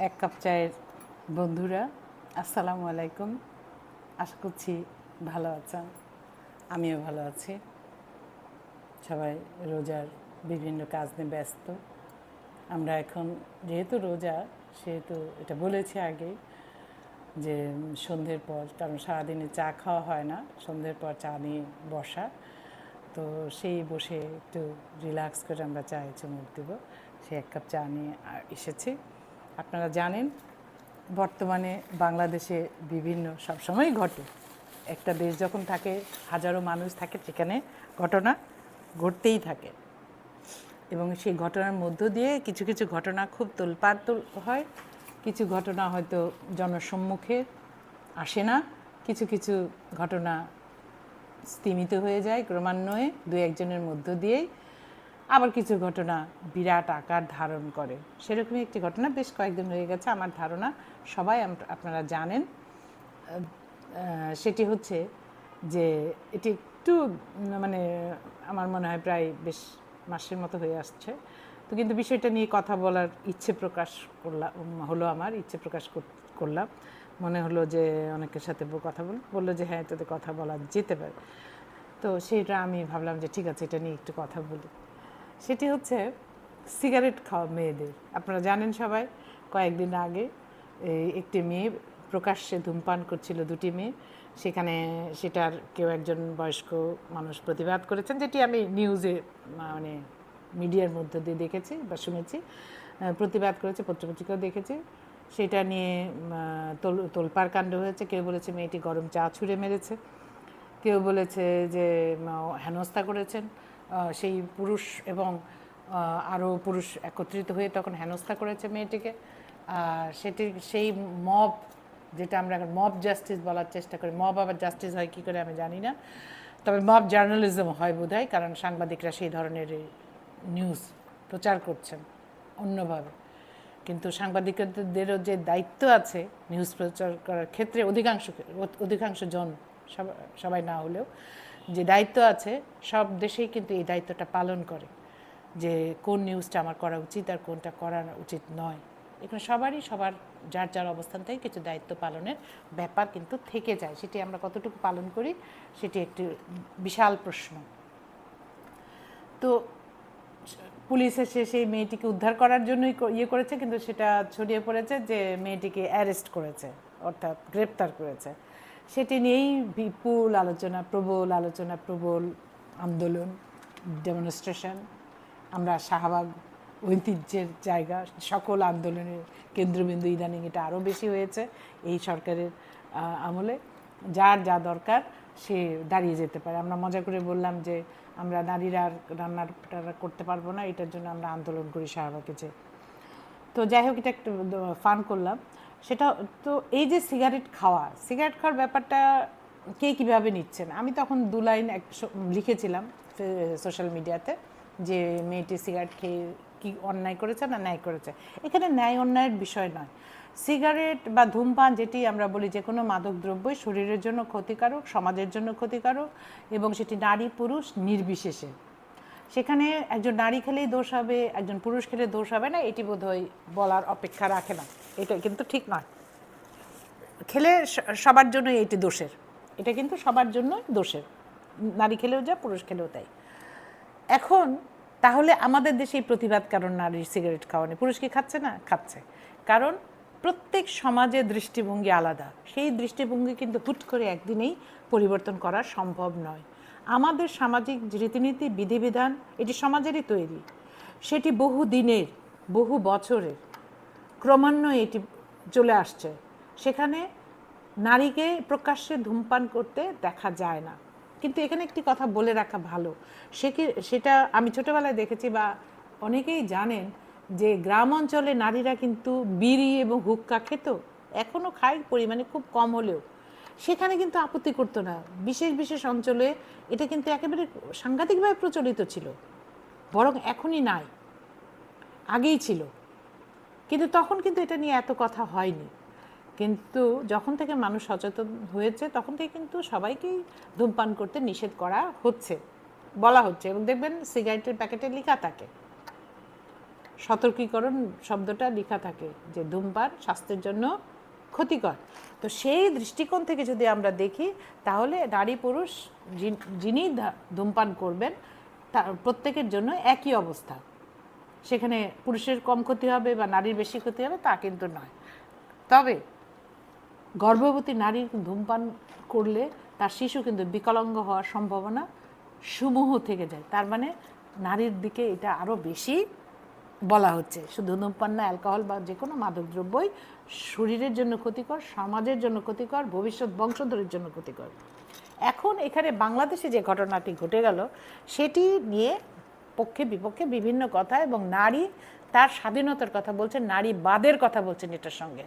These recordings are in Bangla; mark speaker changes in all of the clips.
Speaker 1: এক কাপ চায়ের বন্ধুরা, আসসালামু আলাইকুম। আশা করছি ভালো আছেন, আমিও ভালো আছি। সবাই রোজার বিভিন্ন কাজ নিয়ে ব্যস্ত। আমরা এখন যেহেতু রোজা, সেহেতু এটা বলেছি আগেই যে সন্ধ্যের পর, কারণ সারাদিনে চা খাওয়া হয় না, সন্ধ্যের পর চা নিয়ে বসা, তো সেই বসে একটু রিল্যাক্স করে আমরা চায়ে চুমুক দেবো, সে এক কাপ চা নিয়ে এসেছি। আপনারা জানেন বর্তমানে বাংলাদেশে বিভিন্ন সবসময়ই ঘটে, একটা দেশ যখন থাকে, হাজারো মানুষ থাকে, সেখানে ঘটনা ঘটতেই থাকে এবং সেই ঘটনার মধ্য দিয়ে কিছু কিছু ঘটনা খুব তোলপাড় হয়, কিছু ঘটনা হয়তো জনসম্মুখে আসে না, কিছু কিছু ঘটনা স্তিমিত হয়ে যায় ক্রমান্বয়ে দু একজনের মধ্য দিয়েই, আবার কিছু ঘটনা বিরাট আকার ধারণ করে। সেরকমই একটি ঘটনা বেশ কয়েকদিন হয়ে গেছে, আমার ধারণা সবাই আপনারা জানেন। সেটি হচ্ছে যে এটি একটু মানে আমার মনে হয় প্রায় বেশ মাসের মতো হয়ে আসছে, তো কিন্তু বিষয়টা নিয়ে কথা বলার ইচ্ছে প্রকাশ আমার ইচ্ছে প্রকাশ করলাম। মনে হলো যে অনেকের সাথে কথা বললো যে হ্যাঁ, এটাতে কথা বলা যেতে পারে, তো সেটা আমি ভাবলাম যে ঠিক আছে, এটা নিয়ে একটু কথা বলি। সেটি হচ্ছে সিগারেট খাওয়া মেয়েদের। আপনারা জানেন সবাই, কয়েকদিন আগে একটি মেয়ে প্রকাশ্যে ধূমপান করছিল, দুটি মেয়ে, সেখানে সেটার কেউ একজন বয়স্ক মানুষ প্রতিবাদ করেছেন, যেটি আমি নিউজে মানে মিডিয়ার মধ্য দিয়ে দেখেছি বা শুনেছি, প্রতিবাদ করেছে, পত্রপত্রিকাও দেখেছি। সেটা নিয়ে তোলপাড় কাণ্ড হয়েছে। কেউ বলেছে মেয়েটি গরম চা ছুঁড়ে মেরেছে, কেউ বলেছে যে হেনস্থা করেছেন সেই পুরুষ এবং আরও পুরুষ একত্রিত হয়ে তখন হেনস্থা করেছে মেয়েটিকে। সেই মব, যেটা আমরা এখন মব জাস্টিস বলার চেষ্টা করি, মব আবার জাস্টিস হয় কী করে আমি জানি না, তবে মব জার্নালিজম হয় বোধহয়, কারণ সাংবাদিকরা সেই ধরনের নিউজ প্রচার করছেন অন্যভাবে। কিন্তু সাংবাদিকদেরও যে দায়িত্ব আছে নিউজ প্রচার করার ক্ষেত্রে, অধিকাংশ জন, সবাই না হলেও যে দায়িত্ব আছে, সব দেশেই কিন্তু এই দায়িত্বটা পালন করে যে কোন নিউজটা আমার করা উচিত আর কোনটা করা উচিত নয়। এখানে সবার যার যার অবস্থান থেকে কিছু দায়িত্ব পালনের ব্যাপার কিন্তু থেকে যায়, সেটি আমরা কতটুকু পালন করি সেটি একটি বিশাল প্রশ্ন। তো পুলিশ এসে সেই মেয়েটিকে উদ্ধার করার জন্যই করেছে, কিন্তু সেটা ছড়িয়ে পড়েছে যে মেয়েটিকে অ্যারেস্ট করেছে, অর্থাৎ গ্রেপ্তার করেছে। সেটি নিয়েই বিপুল আলোচনা, প্রবল আন্দোলন, ডেমনস্ট্রেশন। আমরা শাহবাগ ঐতিহ্যের জায়গা, সকল আন্দোলনের কেন্দ্রবিন্দু, ইদানিং এটা আরও বেশি হয়েছে এই সরকারের আমলে। যার যা দরকার সে দাঁড়িয়ে যেতে পারে। আমরা মজা করে বললাম যে আমরা নারীরা আর রান্নার করতে পারবো না, এটার জন্য আমরা আন্দোলন করি শাহবাগে যে। তো যাই হোক, এটা একটু ফান করলাম। সেটা তো এই যে সিগারেট খাওয়ার ব্যাপারটা কে কীভাবে নিচ্ছেন, আমি তখন 2 লাইন লিখেছিলাম সোশ্যাল মিডিয়াতে যে মেয়েটি সিগারেট খেয়ে কি অন্যায় করেছে না ন্যায় করেছে। এখানে ন্যায় অন্যায়ের বিষয় নয়। সিগারেট বা ধূমপান, যেটি আমরা বলি, যে কোনো মাদক দ্রব্যই শরীরের জন্য ক্ষতিকারক, সমাজের জন্য ক্ষতিকারক, এবং সেটি নারী পুরুষ নির্বিশেষে। সেখানে একজন নারী খেলেই দোষ হবে, একজন পুরুষ খেলে দোষ হবে না, এটি বোধহয় বলার অপেক্ষা রাখে না। এটা কিন্তু ঠিক নয়। খেলে সবার জন্যই এটি দোষের, এটা কিন্তু সবার জন্যই দোষের, নারী খেলেও যা, পুরুষ খেলেও তাই। এখন তাহলে আমাদের দেশে এই প্রতিবাদ কারণ নারীর সিগারেট খাওয়া নেই, পুরুষ কি খাচ্ছে না? খাচ্ছে। কারণ প্রত্যেক সমাজের দৃষ্টিভঙ্গি আলাদা, সেই দৃষ্টিভঙ্গি কিন্তু হুট করে একদিনেই পরিবর্তন করা সম্ভব নয়। আমাদের সামাজিক রীতিনীতি, বিধিবিধান, এটি সমাজেরই তৈরি, সেটি বহু দিনের, বহু বছরের, ক্রমান্বয়ে এটি চলে আসছে। সেখানে নারীকে প্রকাশ্যে ধূমপান করতে দেখা যায় না। কিন্তু এখানে একটি কথা বলে রাখা ভালো, সেটা আমি ছোটোবেলায় দেখেছি বা অনেকেই জানেন যে গ্রাম অঞ্চলে নারীরা কিন্তু বিড়ি এবং হুক্কা খেত, এখনও খায় পরিমাণে খুব কম হলেও। সেখানে কিন্তু আপত্তি করতো না। বিশেষ বিশেষ অঞ্চলে এটা কিন্তু একেবারে সাংঘাতিকভাবে প্রচলিত ছিল, বরং এখনই নাই, আগেই ছিল। কিন্তু তখন কিন্তু এটা নিয়ে এত কথা হয়নি। কিন্তু যখন থেকে মানুষ সচেতন হয়েছে, তখন থেকে কিন্তু সবাইকেই ধূমপান করতে নিষেধ করা হচ্ছে, বলা হচ্ছে, এবং দেখবেন সিগারেটের প্যাকেটে লেখা থাকে সতর্কীকরণ শব্দটা লেখা থাকে যে ধূমপান স্বাস্থ্যের জন্য ক্ষতিকর। তো সেই দৃষ্টিকোণ থেকে যদি আমরা দেখি তাহলে নারী পুরুষ যিনি ধূমপান করবেন তা প্রত্যেকের জন্য একই অবস্থা। সেখানে পুরুষের কম ক্ষতি হবে বা নারীর বেশি ক্ষতি হবে তা কিন্তু নয়। তবে গর্ভবতী নারী ধূমপান করলে তার শিশু কিন্তু বিকলাঙ্গ হওয়ার সম্ভাবনা সমূহ থেকে যায়। তার মানে নারীর দিকে এটা আরও বেশি বলা হচ্ছে। শুধু ধূমপান না, অ্যালকোহল বা যে কোনো মাদকদ্রব্যই শরীরের জন্য ক্ষতিকর, সমাজের জন্য ক্ষতিকর, ভবিষ্যৎ বংশধরের জন্য ক্ষতিকর। এখন এখানে বাংলাদেশে যে ঘটনাটি ঘটে গেল সেটি নিয়ে পক্ষে বিপক্ষে বিভিন্ন কথা, এবং নারী তার স্বাধীনতার কথা বলছেন, নারীবাদের কথা বলছেন এটার সঙ্গে।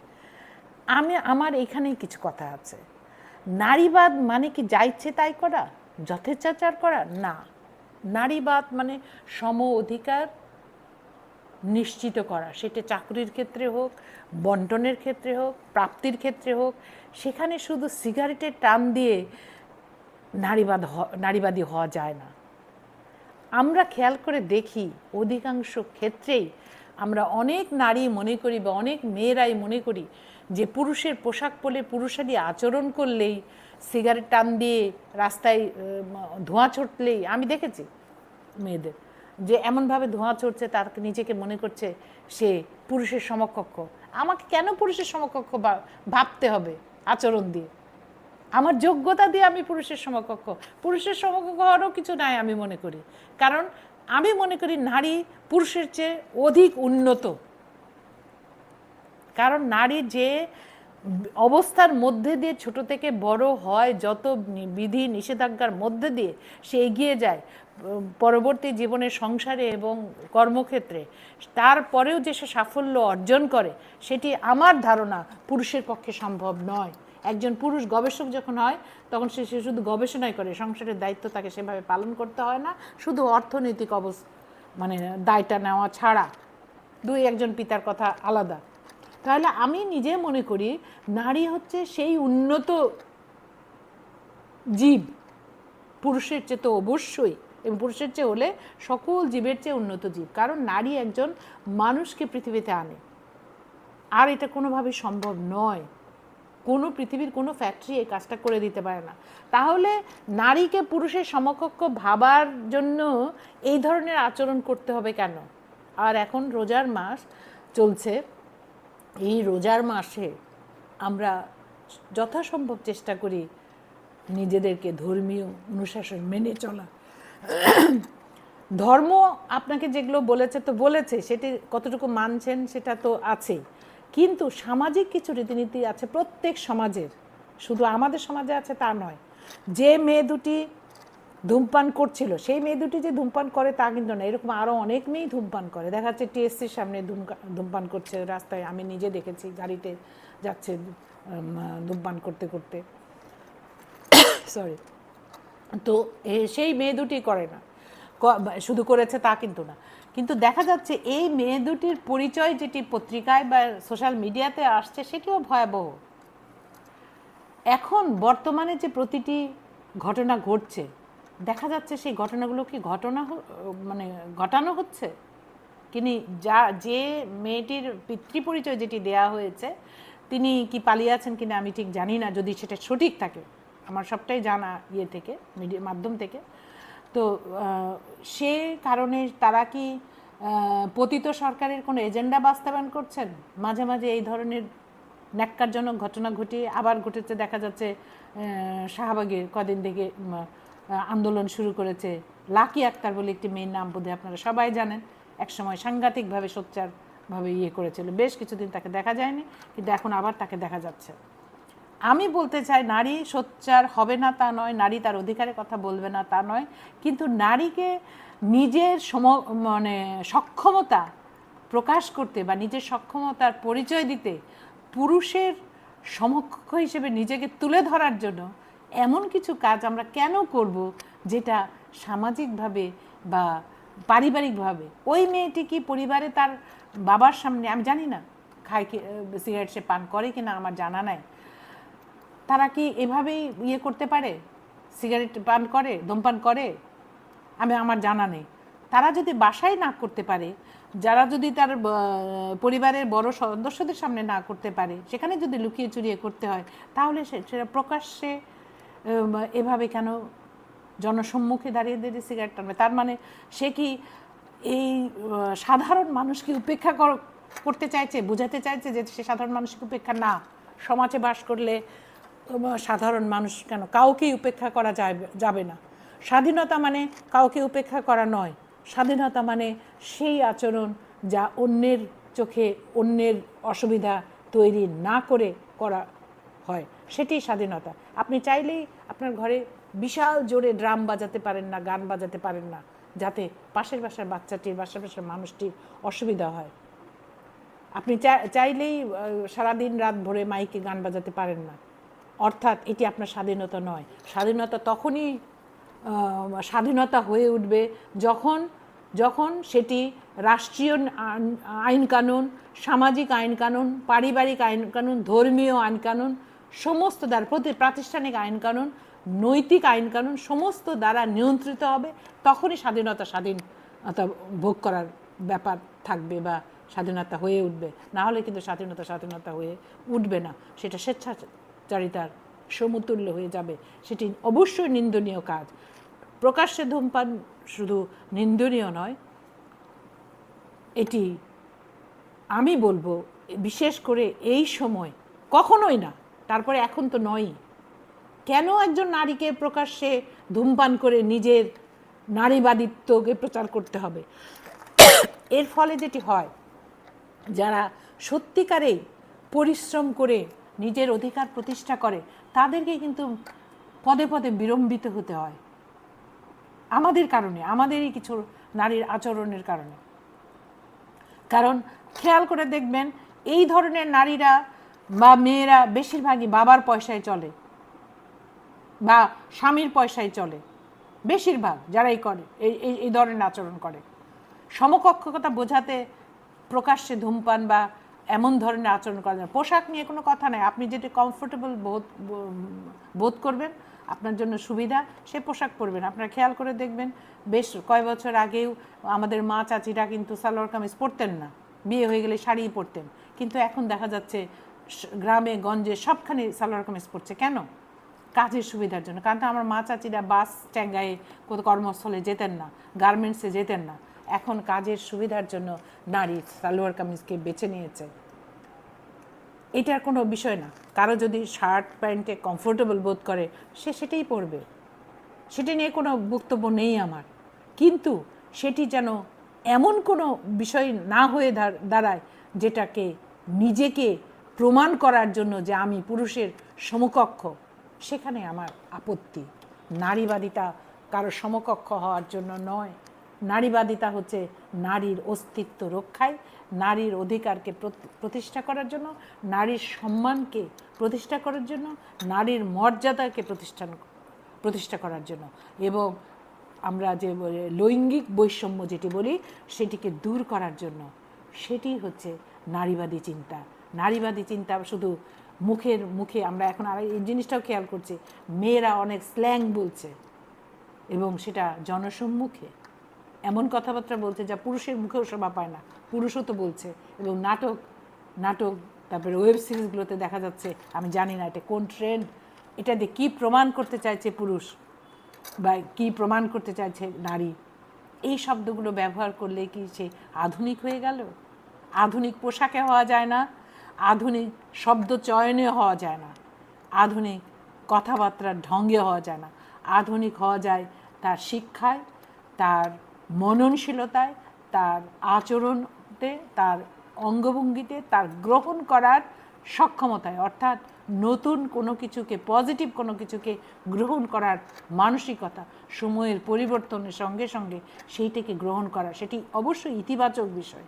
Speaker 1: আমার এখানেই কিছু কথা আছে। নারীবাদ মানে কি যা ইচ্ছে তাই করা, যথেচ্ছাচার করা? না, নারীবাদ মানে সম অধিকার নিশ্চিত করা, সেটা চাকরির ক্ষেত্রে হোক, বন্টনের ক্ষেত্রে হোক, প্রাপ্তির ক্ষেত্রে হোক। সেখানে শুধু সিগারেটের টান দিয়ে নারীবাদী হওয়া যায় না। আমরা খেয়াল করে দেখি অধিকাংশ ক্ষেত্রেই আমরা অনেক নারী মনে করি বা অনেক মেয়েরাই মনে করি যে পুরুষের পোশাক পরে পুরুষালী আচরণ করলেই, সিগারেট টান দিয়ে রাস্তায় ধোঁয়া ছড়লেই, আমি দেখেছি মেয়েদের যে এমনভাবে ধোঁয়া ছড়ছে তার নিজেকে মনে করছে সে পুরুষের সমকক্ষ। আমাকে কেন পুরুষের সমকক্ষ ভাবতে হবে আচরণ দিয়ে? আমার যোগ্যতা দিয়ে আমি পুরুষের সমকক্ষ? পুরুষের সমকক্ষ হওয়ারও কিছু নাই আমি মনে করি। কারণ আমি মনে করি নারী পুরুষের চেয়ে অধিক উন্নত। কারণ নারী যে অবস্থার মধ্যে দিয়ে ছোট থেকে বড় হয়, যত বিধি নিষেধাজ্ঞার মধ্যে দিয়ে সে এগিয়ে যায় পরবর্তী জীবনের সংসারে এবং কর্মক্ষেত্রে, তারপরেও যে সে সাফল্য অর্জন করে, সেটি আমার ধারণা পুরুষের পক্ষে সম্ভব নয়। একজন পুরুষ গবেষক যখন হয় তখন সে শুধু গবেষণাই করে, সংসারের দায়িত্ব তাকে সেভাবে পালন করতে হয় না, শুধু অর্থনৈতিক মানে দায়টা নেওয়া ছাড়া। দুই একজন পিতার কথা আলাদা। তাহলে আমি নিজে মনে করি নারী হচ্ছে সেই উন্নত জীব, পুরুষের চেয়ে তো অবশ্যই, এবং পুরুষের চেয়ে হলে সকল জীবের চেয়ে উন্নত জীব। কারণ নারী একজন মানুষকে পৃথিবীতে আনে, আর এটা কোনোভাবেই সম্ভব নয়। কোনো পৃথিবীর কোনো ফ্যাক্টরি এই কাজটা করে দিতে পারে না। তাহলে নারীকে পুরুষের সমকক্ষ ভাবার জন্য এই ধরনের আচরণ করতে হবে কেন? আর এখন রোজার মাস চলছে, এই রোজার মাসে আমরা যথাসম্ভব চেষ্টা করি নিজেদেরকে ধর্মীয় অনুশাসন মেনে চলা। ধর্ম আপনাকে যেগুলো বলেছে তো বলেছে, সেটি কতটুকু মানছেন সেটা তো আছেই, কিন্তু সামাজিক কিছু রীতিনীতি আছে প্রত্যেক সমাজের, শুধু আমাদের সমাজে আছে তা নয়। যে মেয়ে দুটি ধূমপান করছিল, সেই মেয়ে দুটি যে ধূমপান করে তা কিন্তু না, এরকম আরও অনেক মেয়েই ধূমপান করে। দেখা যাচ্ছে টিএসসির সামনে ধূমপান করছে রাস্তায়, আমি নিজে দেখেছি, গাড়িতে যাচ্ছে ধূমপান করতে করতে, সরি। তো সেই মেয়ে দুটি করে না, শুধু করেছে তা কিন্তু না। কিন্তু দেখা যাচ্ছে এই মেয়ে দুটির পরিচয় যেটি পত্রিকায় বা সোশ্যাল মিডিয়াতে আসছে সেটিও ভয়াবহ। এখন বর্তমানে যে প্রতিটি ঘটনা ঘটছে, দেখা যাচ্ছে সেই ঘটনাগুলো কি ঘটানো হচ্ছে কিনি, যে মেয়েটির পিতৃপরিচয় যেটি দেয়া হয়েছে তিনি কি পালিয়ে আছেন কিনা আমি ঠিক জানি না, যদি সেটা সঠিক থাকে। আমার সবটাই জানা থেকে মিডিয়া মাধ্যম থেকে। তো সে কারণে তারা কি পতিত সরকারের কোনো এজেন্ডা বাস্তবায়ন করছেন? মাঝে মাঝে এই ধরনের ন্যাক্কারজনক ঘটনা ঘটিয়ে আবার ঘটেছে, দেখা যাচ্ছে শাহবাগের কদিন থেকে আন্দোলন শুরু করেছে লাকি আক্তার বলে একটি মেয়ের নাম বোধহয় আপনারা সবাই জানেন, একসময় সাংঘাতিকভাবে সোচ্চারভাবে করেছিল, বেশ কিছুদিন তাকে দেখা যায়নি, কিন্তু এখন আবার তাকে দেখা যাচ্ছে। আমি বলতে চাই নারী সোচ্চার হবে না তা নয়, নারী তার অধিকারের কথা বলবে না তা নয়, কিন্তু নারীকে নিজের সক্ষমতা প্রকাশ করতে বা নিজের সক্ষমতার পরিচয় দিতে, পুরুষের সমকক্ষ হিসেবে নিজেকে তুলে ধরার জন্য এমন কিছু কাজ আমরা কেন করব যেটা সামাজিকভাবে বা পারিবারিকভাবে, ওই মেয়েটি কি পরিবারে তার বাবার সামনে, আমি জানি না খায় কি সিগারেট সে পান করে কিনা আমার জানা নাই, তারা কি এভাবেই করতে পারে, সিগারেট পান করে, ধূমপান করে, আমার জানা নেই। তারা যদি বাসায় না করতে পারে যারা যদি তার পরিবারের বড় সদস্যদের সামনে না করতে পারে, সেখানে যদি লুকিয়ে চুরিয়ে করতে হয়, তাহলে সেটা প্রকাশ্যে এভাবে কেন জনসম্মুখে দাঁড়িয়ে দাঁড়িয়ে সিগারেট টানবে? তার মানে সে কি এই সাধারণ মানুষকে উপেক্ষা করতে চাইছে, বোঝাতে চাইছে যে সে সাধারণ মানুষকে উপেক্ষা না? সমাজে বাস করলে সাধারণ মানুষ কেন, কাউকেই উপেক্ষা করা যাবে না। স্বাধীনতা মানে কাউকে উপেক্ষা করা নয়, স্বাধীনতা মানে সেই আচরণ যা অন্যের চোখে অন্যের অসুবিধা তৈরি না করে করা হয়, সেটি স্বাধীনতা। আপনি চাইলেই আপনার ঘরে বিশাল জোরে ড্রাম বাজাতে পারেন না, গান বাজাতে পারেন না, যাতে পাশের বাসার বাচ্চাটির, পাশের বাসার মানুষটির অসুবিধা হয়। আপনি চাইলেই সারাদিন রাত ভরে মাইকে গান বাজাতে পারেন না। অর্থাৎ এটি আপনার স্বাধীনতা নয়। স্বাধীনতা তখনই স্বাধীনতা হয়ে উঠবে যখন যখন সেটি রাষ্ট্রীয় আইনকানুন, সামাজিক আইনকানুন, পারিবারিক আইনকানুন, ধর্মীয় আইনকানুন, সমস্ত দ্বারা প্রাতিষ্ঠানিক আইনকানুন, নৈতিক আইনকানুন সমস্ত দ্বারা নিয়ন্ত্রিত হবে। তখনই স্বাধীনতা ভোগ করার ব্যাপার থাকবে বা স্বাধীনতা হয়ে উঠবে। না হলে কিন্তু স্বাধীনতা হয়ে উঠবে না, সেটা স্বেচ্ছাচারিতার সমতুল্য হয়ে যাবে। সেটি অবশ্যই নিন্দনীয় কাজ। প্রকাশ্যে ধূমপান শুধু নিন্দনীয় নয়, এটি আমি বলবো বিশেষ করে এই সময় কখনোই না, তারপরে এখন তো নয়ই। কেন একজন নারীকে প্রকাশ্যে ধূমপান করে নিজের নারীবাদিত্বকে প্রচার করতে হবে? এর ফলে যেটি হয়, যারা সত্যিকারেই পরিশ্রম করে নিজের অধিকার প্রতিষ্ঠা করে তাদেরকে কিন্তু পদে পদে বিড়ম্বিত হতে হয় আমাদের কারণে, আমাদেরই কিছু নারীর আচরণের কারণে। কারণ খেয়াল করে দেখবেন, এই ধরনের নারীরা বা মেয়েরা বেশিরভাগই বাবার পয়সায় চলে বা স্বামীর পয়সায় চলে। বেশিরভাগ যারাই করে এই ধরনের আচরণ করে, সমকক্ষতা বোঝাতে প্রকাশ্যে ধূমপান বা এমন ধরনের আচরণ করা যায়। পোশাক নিয়ে কোনো কথা নাই, আপনি যেটি কমফোর্টেবল বোধ করবেন, আপনার জন্য সুবিধা, সে পোশাক পরবেন। আপনারা খেয়াল করে দেখবেন, বেশ কয়েক বছর আগেও আমাদের মা চাচিরা কিন্তু সালোয়ার কামিজ পরতেন না, বিয়ে হয়ে গেলে শাড়িই পরতেন। কিন্তু এখন দেখা যাচ্ছে গ্রামে গঞ্জে সবখানে সালোয়ার কামিজ পরছে। কেন? কাজের সুবিধার জন্য। কারণ আমার মা চাচিরা বাস ট্যাঙ্গায় কর্মস্থলে যেতেন না, গার্মেন্টসে যেতেন না, এখন কাজের সুবিধার জন্য নারী সালোয়ার কামিজকে বেছে নিয়েছে। এটার কোনো বিষয় না। কারো যদি শার্ট প্যান্টে কমফোর্টেবল বোধ করে সে সেটাই পরবে, সেটা নিয়ে কোনো বক্তব্য নেই আমার। কিন্তু সেটি যেন এমন কোনো বিষয় না হয়ে দাঁড়ায় যেটাকে নিজেকে প্রমাণ করার জন্য যে আমি পুরুষের সমকক্ষ, সেখানে আমার আপত্তি। নারীবাদিতা কারো সমকক্ষ হওয়ার জন্য নয়। নারীবাদিতা হচ্ছে নারীর অস্তিত্ব রক্ষায়, নারীর অধিকারকে প্রতিষ্ঠা করার জন্য, নারীর সম্মানকে প্রতিষ্ঠা করার জন্য, নারীর মর্যাদাকে প্রতিষ্ঠা করার জন্য, এবং আমরা যে লৈঙ্গিক বৈষম্য যেটি বলি সেটিকে দূর করার জন্য। সেটি হচ্ছে নারীবাদী চিন্তা। নারীবাদী চিন্তা শুধু মুখে আমরা এখন আর এই জিনিসটাও খেয়াল করছি, মেয়েরা অনেক স্ল্যাং বলছে এবং সেটা জনসম্মুখে এমন কথাবার্তা বলছে যা পুরুষের মুখেও শোভা পায় না, পুরুষও তো বলছে। এবং নাটক তারপরে ওয়েব সিরিজগুলোতে দেখা যাচ্ছে, আমি জানি না এটা কোন ট্রেন্ড, এটা দিয়ে কী প্রমাণ করতে চাইছে পুরুষ বা কী প্রমাণ করতে চাইছে নারী, এই শব্দগুলো ব্যবহার করলে কি সে আধুনিক হয়ে গেল? আধুনিক পোশাকে হওয়া যায় না, আধুনিক শব্দ চয়নে হওয়া যায় না, আধুনিক কথাবার্তার ঢঙ্গে হওয়া যায় না। আধুনিক হওয়া যায় তার শিক্ষায়, তার মননশীলতায়, তার আচরণতে, তার অঙ্গভঙ্গিতে, তার গ্রহণ করার সক্ষমতায়। অর্থাৎ নতুন কোনো কিছুকে, পজিটিভ কোনো কিছুকে গ্রহণ করার মানসিকতা, সময়ের পরিবর্তনের সঙ্গে সঙ্গে সেইটাকে গ্রহণ করা, সেটি অবশ্যই ইতিবাচক বিষয়।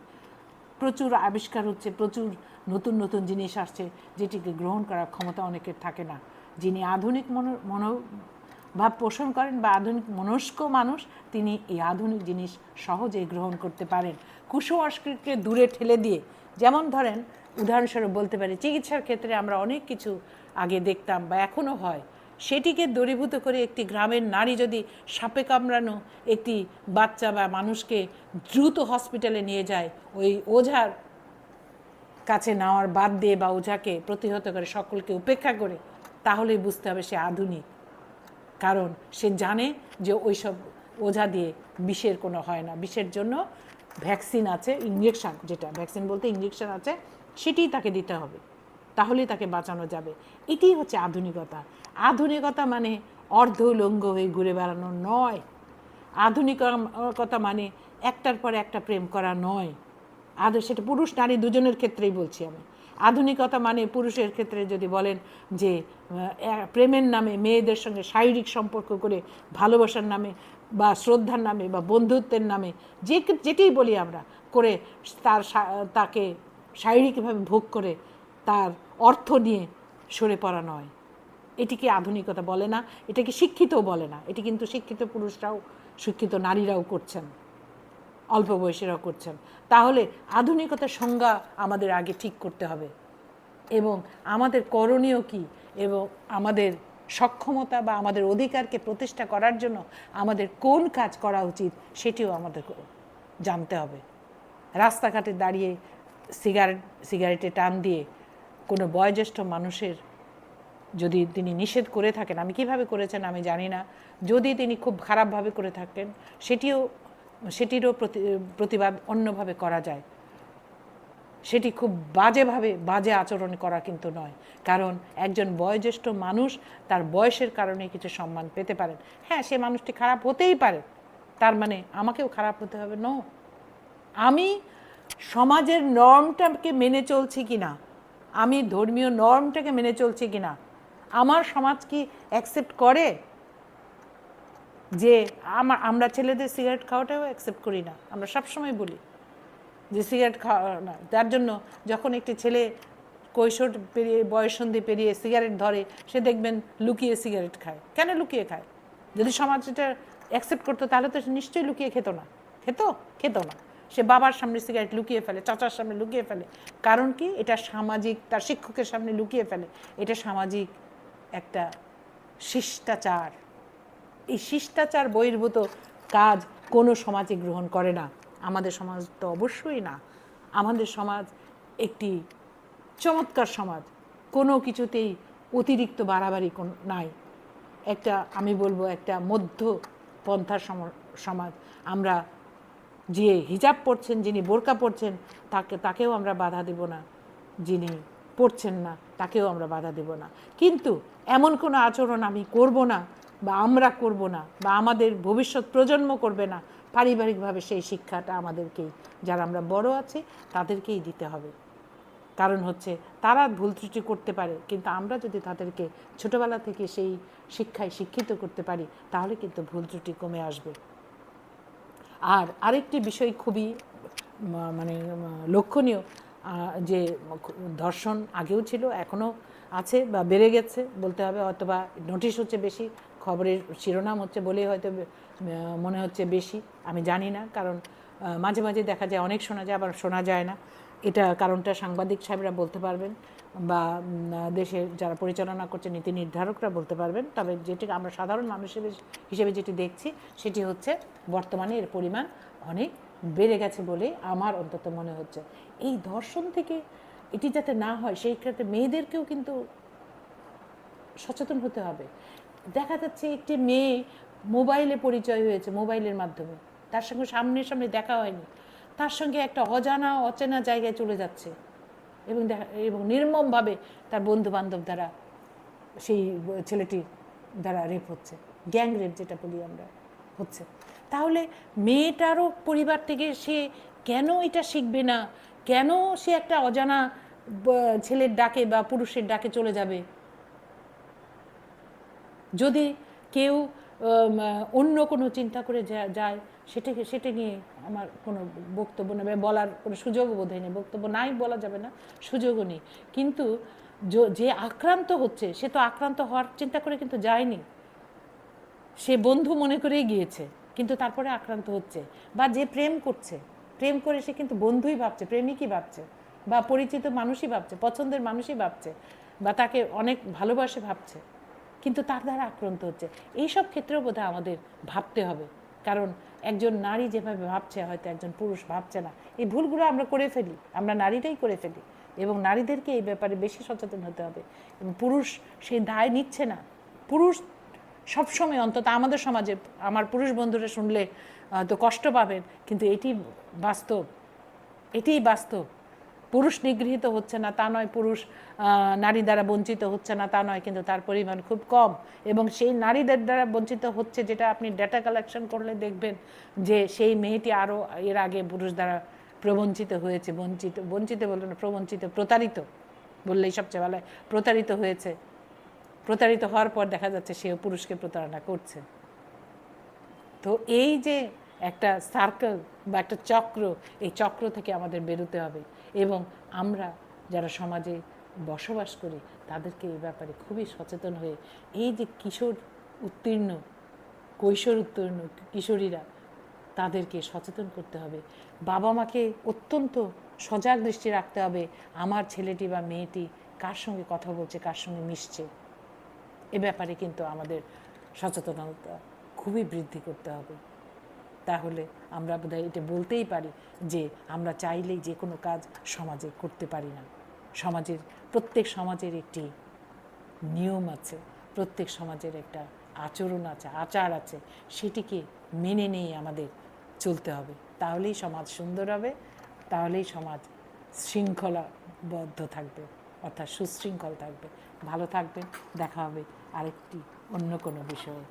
Speaker 1: প্রচুর আবিষ্কার হচ্ছে, প্রচুর নতুন নতুন জিনিস আসছে, যেটিকে গ্রহণ করার ক্ষমতা অনেকের থাকে না। যিনি আধুনিক মনোভাব পোষণ করেন বা আধুনিক মনস্ক মানুষ, তিনি এই আধুনিক জিনিস সহজেই গ্রহণ করতে পারেন। কুসংস্কারকে দূরে ঠেলে দিয়ে, যেমন ধরেন উদাহরণস্বরূপ বলতে পারি, চিকিৎসার ক্ষেত্রে আমরা অনেক কিছু আগে দেখতাম বা এখনও হয়, সেটিকে দূরীভূত করে একটি গ্রামের নারী যদি সাপে কামড়ানো একটি বাচ্চা বা মানুষকে দ্রুত হসপিটালে নিয়ে যায়, ওই ওঝার কাছে নেওয়ার বাদ দিয়ে বা ওঝাকে প্রতিহত করে সকলকে উপেক্ষা করে, তাহলেই বুঝতে হবে সে আধুনিক। কারণ সে জানে যে ওইসব ওঝা দিয়ে বিষের কোনো হয় না, বিষের জন্য ভ্যাকসিন আছে, ইঞ্জেকশন, যেটা ভ্যাকসিন বলতে ইঞ্জেকশন আছে, সেটিই তাকে দিতে হবে, তাহলেই তাকে বাঁচানো যাবে। এটিই হচ্ছে আধুনিকতা। আধুনিকতা মানে অর্ধলঙ্গ হয়ে ঘুরে বেড়ানো নয়। আধুনিকতা মানে একটার পর একটা প্রেম করা নয়। সেটা পুরুষ নারী দুজনের ক্ষেত্রেই বলছি আমি। আধুনিকতা মানে পুরুষের ক্ষেত্রে যদি বলেন যে প্রেমের নামে মেয়েদের সঙ্গে শারীরিক সম্পর্ক করে, ভালোবাসার নামে বা শ্রদ্ধার নামে বা বন্ধুত্বের নামে যেটাই বলি আমরা করে, তাকে শারীরিকভাবে ভোগ করে তার অর্থ নিয়ে সরে পড়া নয়। এটিকে আধুনিকতা বলে না, এটাকে শিক্ষিতও বলে না। এটি কিন্তু শিক্ষিত পুরুষরাও, শিক্ষিত নারীরাও করছেন, অল্প বয়সীরাও করছেন। তাহলে আধুনিকতার সংজ্ঞা আমাদের আগে ঠিক করতে হবে, এবং আমাদের করণীয় কি, এবং আমাদের সক্ষমতা বা আমাদের অধিকারকে প্রতিষ্ঠা করার জন্য আমাদের কোন কাজ করা উচিত সেটিও আমাদের জানতে হবে। রাস্তাঘাটে দাঁড়িয়ে সিগারেটে টান দিয়ে কোনো বয়োজ্যেষ্ঠ মানুষের যদি তিনি নিষেধ করে থাকেন, আমি কিভাবে করেছেন আমি জানি না, যদি তিনি খুব খারাপভাবে করে থাকেন, সেটিরও প্রতিবাদ অন্যভাবে করা যায়। সেটি খুব বাজে আচরণ করা কিন্তু নয়। কারণ একজন বয়োজ্যেষ্ঠ মানুষ তার বয়সের কারণে কিছু সম্মান পেতে পারেন। হ্যাঁ, সে মানুষটি খারাপ হতেই পারে, তার মানে আমাকেও খারাপ হতে হবে না। আমি সমাজের নর্মটাকে মেনে চলছি কিনা, আমি ধর্মীয় নর্মটাকে মেনে চলছি কিনা, আমার সমাজ কি অ্যাকসেপ্ট করে যে আমরা ছেলেদের সিগারেট খাওয়াটাও অ্যাকসেপ্ট করি না। আমরা সবসময় বলি যে সিগারেট খাওয়া না। তার জন্য যখন একটি ছেলে কৈশোর পেরিয়ে বয়ঃসন্ধি পেরিয়ে সিগারেট ধরে, সে দেখবেন লুকিয়ে সিগারেট খায়। কেন লুকিয়ে খায়? যদি সমাজ এটা অ্যাকসেপ্ট করতো তাহলে তো নিশ্চয়ই লুকিয়ে খেত না। খেত না। সে বাবার সামনে সিগারেট লুকিয়ে ফেলে, চাচার সামনে লুকিয়ে ফেলে। কারণ কি? এটা সামাজিক, তার শিক্ষকের সামনে লুকিয়ে ফেলে। এটা সামাজিক একটা শিষ্টাচার। এই শিষ্টাচার বহির্ভূত কাজ কোনো সমাজে গ্রহণ করে না। আমাদের সমাজ তো অবশ্যই না। আমাদের সমাজ একটি চমৎকার সমাজ, কোনো কিছুতেই অতিরিক্ত বাড়াবাড়ি নাই। আমি বলবো একটা মধ্য পন্থার সমাজ। আমরা যে হিজাব পরছেন, যিনি বোরকা পরছেন, তাকেও আমরা বাধা দেব না, যিনি পড়ছেন না তাকেও আমরা বাধা দেব না। কিন্তু এমন কোনো আচরণ আমি করব না বা আমরা করব না বা আমাদের ভবিষ্যৎ প্রজন্ম করবে না। পারিবারিকভাবে সেই শিক্ষাটা আমাদেরকেই, যারা আমরা বড় আছি তাদেরকেই দিতে হবে। কারণ হচ্ছে তারা ভুল ত্রুটি করতে পারে, কিন্তু আমরা যদি তাদেরকে ছোটোবেলা থেকে সেই শিক্ষায় শিক্ষিত করতে পারি তাহলে কিন্তু ভুল ত্রুটি কমে আসবে। আর আরেকটি বিষয় খুবই মানে লক্ষণীয়, যে ধর্ষণ আগেও ছিল, এখনও আছে বা বেড়ে গেছে বলতে হবে, অথবা নোটিশ হচ্ছে বেশি, খবরের শিরোনাম হচ্ছে বলেই হয়তো মনে হচ্ছে বেশি, আমি জানি না। কারণ মাঝে মাঝে দেখা যায়, অনেক শোনা যায়, আবার শোনা যায় না। এটা কারণটা সাংবাদিক সাহেবরা বলতে পারবেন, বা দেশের যারা পরিচালনা করছে নীতি নির্ধারকরা বলতে পারবেন। তবে যেটি আমরা সাধারণ মানুষ হিসেবে যেটি দেখছি সেটি হচ্ছে বর্তমানে এর পরিমাণ অনেক বেড়ে গেছে বলে আমার অন্তত মনে হচ্ছে। এই ধর্ষণ থেকে এটি যাতে না হয় সেই ক্ষেত্রে মেয়েদেরকেও কিন্তু সচেতন হতে হবে। দেখা যাচ্ছে একটি মেয়ে মোবাইলে পরিচয় হয়েছে, মোবাইলের মাধ্যমে, তার সঙ্গে সামনে দেখা হয়নি, তার সঙ্গে একটা অচেনা জায়গায় চলে যাচ্ছে, এবং নির্মমভাবে তার বন্ধু বান্ধব দ্বারা সেই ছেলেটির দ্বারা রেপ হচ্ছে, গ্যাং রেপ যেটা বলি আমরা, হচ্ছে। তাহলে মেয়েটারও পরিবার থেকে সে কেন এটা শিখবে না? কেন সে একটা অজানা ছেলের ডাকে বা পুরুষের ডাকে চলে যাবে? যদি কেউ অন্য কোনো চিন্তা করে যায়, সেটা নিয়ে আমার কোনো বক্তব্য নেই, বলার কোনো সুযোগও বোধ হয় নেই। বক্তব্য নাই বলা যাবে না, সুযোগও নেই। কিন্তু যে আক্রান্ত হচ্ছে সে তো আক্রান্ত হওয়ার চিন্তা করে কিন্তু যায়নি, সে বন্ধু মনে করেই গিয়েছে, কিন্তু তারপরে আক্রান্ত হচ্ছে। বা যে প্রেম করে সে কিন্তু বন্ধুই ভাবছে, প্রেমিকই ভাবছে, বা পরিচিত মানুষই ভাবছে, পছন্দের মানুষই ভাবছে, বা তাকে অনেক ভালোবাসে ভাবছে, কিন্তু তার দ্বারা আক্রান্ত হচ্ছে। এইসব ক্ষেত্রেও বোধহয় আমাদের ভাবতে হবে, কারণ একজন নারী যেভাবে ভাবছে হয়তো একজন পুরুষ ভাবছে না। এই ভুলগুলো আমরা করে ফেলি, আমরা নারীরাই করে ফেলি, এবং নারীদেরকে এই ব্যাপারে বেশি সচেতন হতে হবে। এবং পুরুষ সেই দায় নিচ্ছে না। পুরুষ সবসময়, অন্তত আমাদের সমাজে, আমার পুরুষ বন্ধুরা শুনলে তো কষ্ট পাবেন, কিন্তু এটি বাস্তব, এটিই বাস্তব। পুরুষ নিগৃহীত হচ্ছে না তা নয়, পুরুষ নারী দ্বারা বঞ্চিত হচ্ছে না তা নয়, কিন্তু তার পরিমাণ খুব কম। এবং সেই নারীদের দ্বারা বঞ্চিত হচ্ছে, যেটা আপনি ডেটা কালেকশন করলে দেখবেন যে সেই মেয়েটি আরও এর আগে পুরুষ দ্বারা প্রবঞ্চিত হয়েছে, বঞ্চিত বলতে না, প্রবঞ্চিত, প্রতারিত বললেই সবচেয়ে ভালো হয়, প্রতারিত হয়েছে। প্রতারিত হওয়ার পর দেখা যাচ্ছে সেও পুরুষকে প্রতারণা করছে। তো এই যে একটা সার্কেল বা একটা চক্র, এই চক্র থেকে আমাদের বেরোতে হবে। এবং আমরা যারা সমাজে বসবাস করি তাদেরকে এই ব্যাপারে খুবই সচেতন হয়ে, এই যে কিশোর উত্তীর্ণ, কৈশোর উত্তীর্ণ কিশোরীরা, তাদেরকে সচেতন করতে হবে। বাবা মাকে অত্যন্ত সজাগ দৃষ্টি রাখতে হবে, আমার ছেলেটি বা মেয়েটি কার সঙ্গে কথা বলছে, কার সঙ্গে মিশছে। এ ব্যাপারে কিন্তু আমাদের সচেতনতা খুবই বৃদ্ধি করতে হবে। তাহলে আমরা বোধহয় এটা বলতেই পারি যে আমরা চাইলেই যে কোনো কাজ সমাজে করতে পারি না। প্রত্যেক সমাজের একটি নিয়ম আছে, প্রত্যেক সমাজের একটা আচরণ আছে, আচার আছে, সেটিকে মেনে নিয়ে আমাদের চলতে হবে। তাহলেই সমাজ সুন্দর হবে, তাহলেই সমাজ শৃঙ্খলাবদ্ধ থাকবে, অর্থাৎ সুশৃঙ্খল থাকবে। ভালো থাকবেন, দেখা হবে আরেকটি অন্য কোনো বিষয়ে।